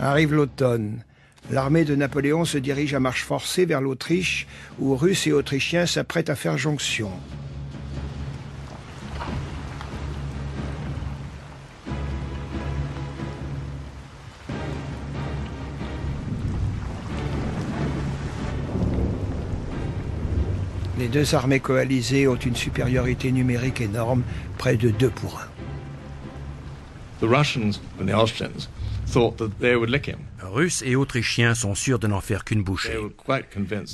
Arrive l'automne. L'armée de Napoléon se dirige à marche forcée vers l'Autriche, où Russes et Autrichiens s'apprêtent à faire jonction. Les deux armées coalisées ont une supériorité numérique énorme, près de 2 pour 1. Russes et Autrichiens sont sûrs de n'en faire qu'une bouchée.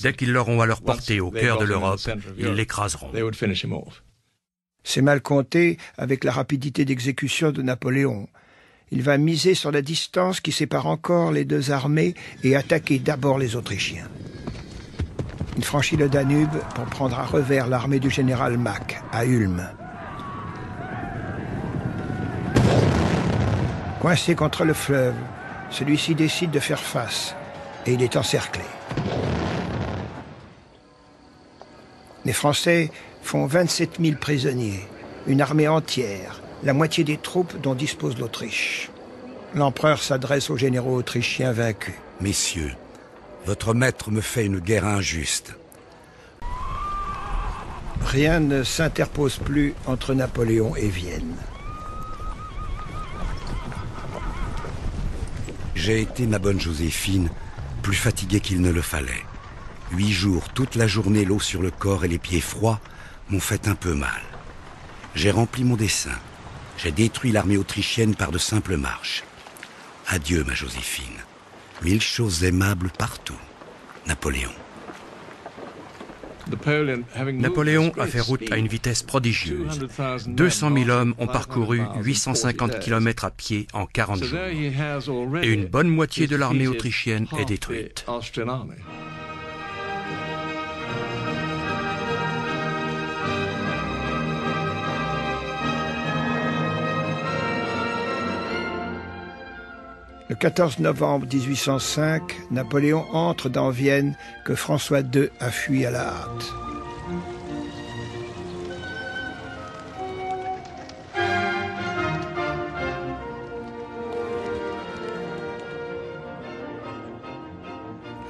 Dès qu'ils l'auront à leur portée au cœur de l'Europe, ils l'écraseront. C'est mal compté avec la rapidité d'exécution de Napoléon. Il va miser sur la distance qui sépare encore les deux armées et attaquer d'abord les Autrichiens. Il franchit le Danube pour prendre à revers l'armée du général Mack, à Ulm. Coincé contre le fleuve, celui-ci décide de faire face, et il est encerclé. Les Français font 27 000 prisonniers, une armée entière, la moitié des troupes dont dispose l'Autriche. L'empereur s'adresse aux généraux autrichiens vaincus. Messieurs, votre maître me fait une guerre injuste. Rien ne s'interpose plus entre Napoléon et Vienne. J'ai été, ma bonne Joséphine, plus fatigué qu'il ne le fallait. 8 jours, toute la journée, l'eau sur le corps et les pieds froids m'ont fait un peu mal. J'ai rempli mon dessein. J'ai détruit l'armée autrichienne par de simples marches. Adieu, ma Joséphine. 1000 choses aimables partout. Napoléon. Napoléon a fait route à une vitesse prodigieuse. 200 000 hommes ont parcouru 850 km à pied en 40 jours. Et une bonne moitié de l'armée autrichienne est détruite. Le 14 novembre 1805, Napoléon entre dans Vienne que François II a fui à la hâte.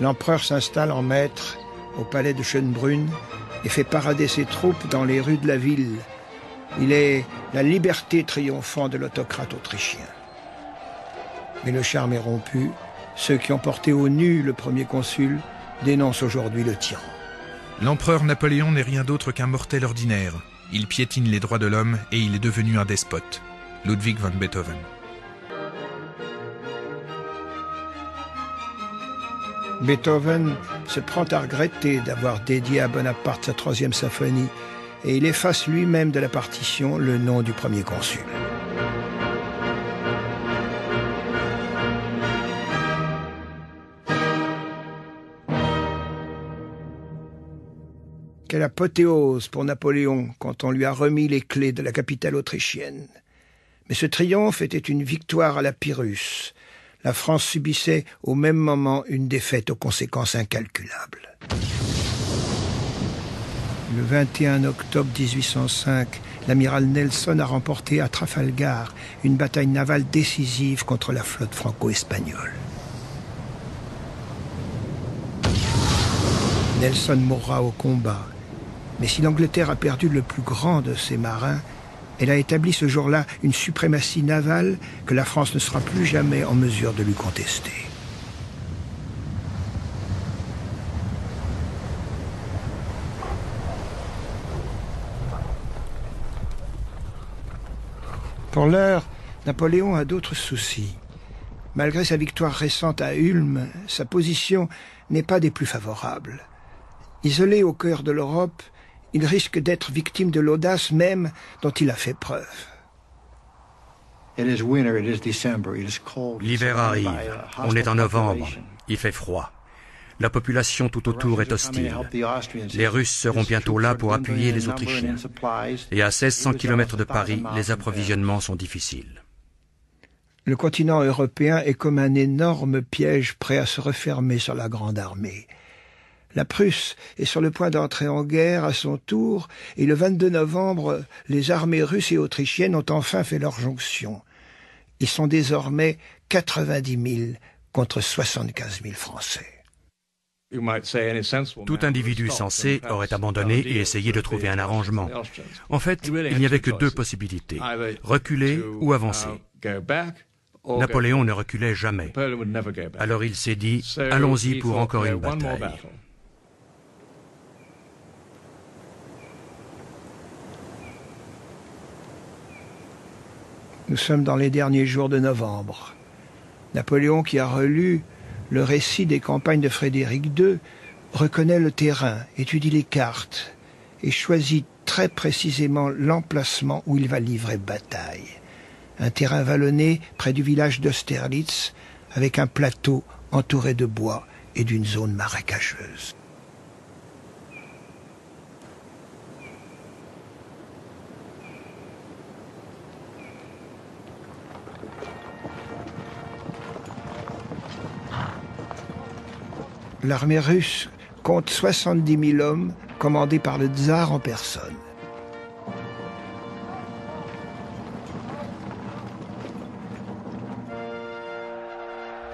L'empereur s'installe en maître au palais de Schönbrunn et fait parader ses troupes dans les rues de la ville. Il est la liberté triomphant de l'autocrate autrichien. Mais le charme est rompu. Ceux qui ont porté au nu le premier consul dénoncent aujourd'hui le tyran. L'empereur Napoléon n'est rien d'autre qu'un mortel ordinaire. Il piétine les droits de l'homme et il est devenu un despote. Ludwig van Beethoven. Beethoven se prend à regretter d'avoir dédié à Bonaparte sa 3e symphonie et il efface lui-même de la partition le nom du premier consul. Quelle apothéose pour Napoléon quand on lui a remis les clés de la capitale autrichienne. Mais ce triomphe était une victoire à la Pyrrhus. La France subissait au même moment une défaite aux conséquences incalculables. Le 21 octobre 1805, l'amiral Nelson a remporté à Trafalgar une bataille navale décisive contre la flotte franco-espagnole. Nelson mourra au combat. Mais si l'Angleterre a perdu le plus grand de ses marins, elle a établi ce jour-là une suprématie navale que la France ne sera plus jamais en mesure de lui contester. Pour l'heure, Napoléon a d'autres soucis. Malgré sa victoire récente à Ulm, sa position n'est pas des plus favorables. Isolé au cœur de l'Europe, il risque d'être victime de l'audace même dont il a fait preuve. L'hiver arrive, on est en novembre, il fait froid. La population tout autour est hostile. Les Russes seront bientôt là pour appuyer les Autrichiens. Et à 1600 km de Paris, les approvisionnements sont difficiles. Le continent européen est comme un énorme piège prêt à se refermer sur la grande armée. La Prusse est sur le point d'entrer en guerre à son tour, et le 22 novembre, les armées russes et autrichiennes ont enfin fait leur jonction. Ils sont désormais 90 000 contre 75 000 Français. Tout individu sensé aurait abandonné et essayé de trouver un arrangement. En fait, il n'y avait que deux possibilités, reculer ou avancer. Napoléon ne reculait jamais. Alors il s'est dit, allons-y pour encore une bataille. Nous sommes dans les derniers jours de novembre. Napoléon, qui a relu le récit des campagnes de Frédéric II, reconnaît le terrain, étudie les cartes et choisit très précisément l'emplacement où il va livrer bataille. Un terrain vallonné près du village d'Austerlitz, avec un plateau entouré de bois et d'une zone marécageuse. L'armée russe compte 70 000 hommes commandés par le tsar en personne.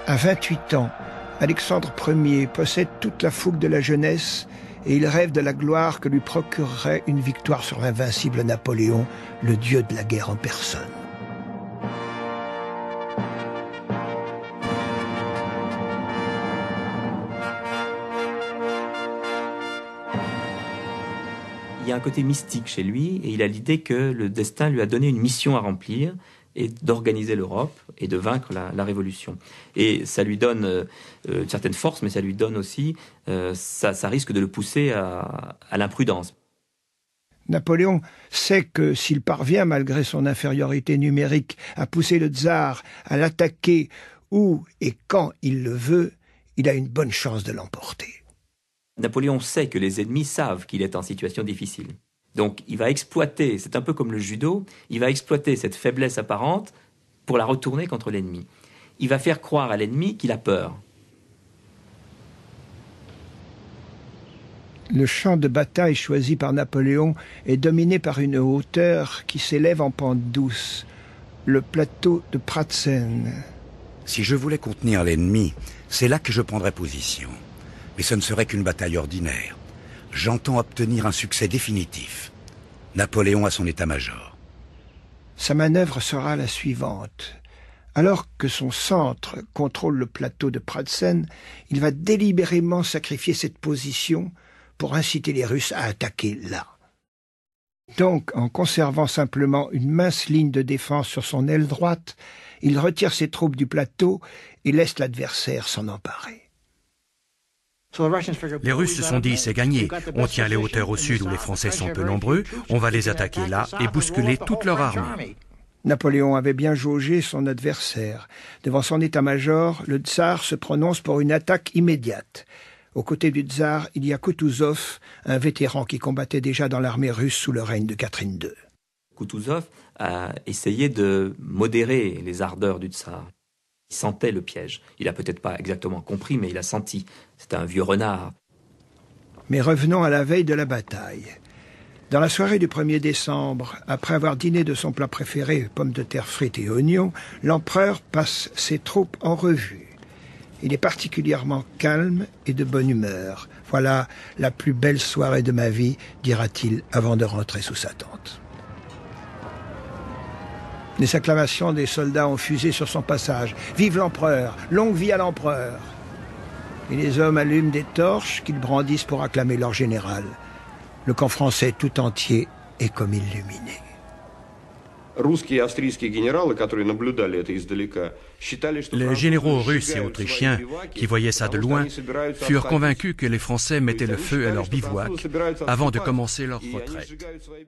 À 28 ans, Alexandre Ier possède toute la fougue de la jeunesse et il rêve de la gloire que lui procurerait une victoire sur l'invincible Napoléon, le dieu de la guerre en personne. Il y a un côté mystique chez lui et il a l'idée que le destin lui a donné une mission à remplir et d'organiser l'Europe et de vaincre la Révolution. Et ça lui donne une certaine force, mais ça lui donne aussi, ça risque de le pousser à l'imprudence. Napoléon sait que s'il parvient, malgré son infériorité numérique, à pousser le tsar à l'attaquer où et quand il le veut, il a une bonne chance de l'emporter. Napoléon sait que les ennemis savent qu'il est en situation difficile. Donc il va exploiter, c'est un peu comme le judo, il va exploiter cette faiblesse apparente pour la retourner contre l'ennemi. Il va faire croire à l'ennemi qu'il a peur. Le champ de bataille choisi par Napoléon est dominé par une hauteur qui s'élève en pente douce, le plateau de Pratzen. Si je voulais contenir l'ennemi, c'est là que je prendrais position. Mais ce ne serait qu'une bataille ordinaire. J'entends obtenir un succès définitif. Napoléon a son état-major. Sa manœuvre sera la suivante. Alors que son centre contrôle le plateau de Pratzen, il va délibérément sacrifier cette position pour inciter les Russes à attaquer là. Donc, en conservant simplement une mince ligne de défense sur son aile droite, il retire ses troupes du plateau et laisse l'adversaire s'en emparer. Les Russes se sont dit, c'est gagné. On tient les hauteurs au sud où les Français sont peu nombreux, on va les attaquer là et bousculer toute leur armée. Napoléon avait bien jaugé son adversaire. Devant son état-major, le tsar se prononce pour une attaque immédiate. Aux côtés du tsar, il y a Koutouzov, un vétéran qui combattait déjà dans l'armée russe sous le règne de Catherine II. Koutouzov a essayé de modérer les ardeurs du tsar. Il sentait le piège. Il n'a peut-être pas exactement compris, mais il a senti. C'était un vieux renard. Mais revenons à la veille de la bataille. Dans la soirée du 1er décembre, après avoir dîné de son plat préféré, pommes de terre frites et oignons, l'empereur passe ses troupes en revue. Il est particulièrement calme et de bonne humeur. Voilà la plus belle soirée de ma vie, dira-t-il avant de rentrer sous sa tente. Les acclamations des soldats ont fusé sur son passage. « Vive l'empereur! Longue vie à l'empereur !» Et les hommes allument des torches qu'ils brandissent pour acclamer leur général. Le camp français tout entier est comme illuminé. Les généraux russes et autrichiens, qui voyaient ça de loin, furent convaincus que les Français mettaient le feu à leur bivouac avant de commencer leur retraite.